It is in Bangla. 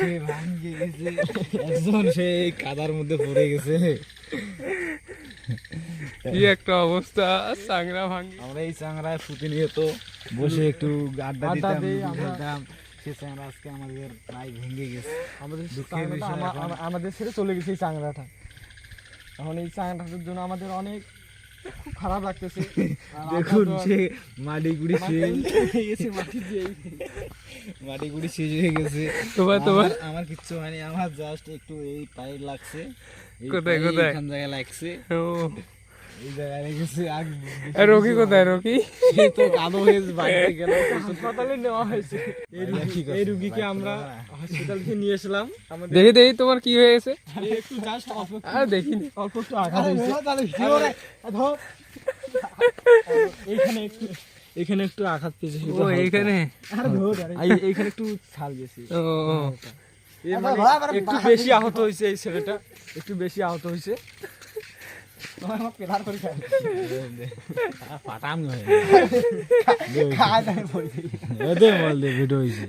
সে ভাঙে গেছে, একজন সেই কাদার মধ্যে পড়ে গেছে। কি একটা অবস্থা, চাংরা ভাঙি। আমরা এই চাংরায় প্রতিনিয়ত বসে একটু আড্ডা দিতাম, দিই লুডু আমরা। খেলতাম। সে চাংরা আজকে আমাদের প্রায় ভেঙে গেছে। আমাদের দুঃখের চাংরাটা বিষয় এখন। আমাদের ছেড়ে চলে গেছে এই চাংরাটা। এখন এই চাংরাটার জন্য আমাদের অনেক খুব খারাপ লাগতেছে। আর দেখুন আমরা তো- সে মাটি গুড়ি শেষ হয়ে গেছে মাটি দিয়ে। মাটি গুড়ি শেষ হয়ে গেছে। তোমার আমার কিচ্ছু হয়নি, আমার জাস্ট একটু এই পায়ে লাগছে, এই কোথায়, পায়ে কোথায়? এইখান জায়গায় লাগছে, ও, এই জায়গায় লেগেছে। আর এ রকি কোথায়, রকি? সে তো কাদো হয়ে বাইরে গেল। হাসপাতালে নেওয়া হয়েছে। এই রুগীকে আমরা হসপিটাল থেকে নিয়ে এসলাম। আমাদের দেখি দেখি তোমার কি হয়ে গেছে। এই একটু জাস্ট আর দেখিনি। অল্প একটু আঘাত হয়েছে। এইখানে একটু আঘাত পেয়েছে। ও এইখানে। এইখানে একটু ছাল গেছে। ও, ও। একটু বেশি আহত হয়েছে এই ছেলেটা, একটু বেশি আহত হয়েছে। পাটাম নয়, ভিডিও হয়েছে।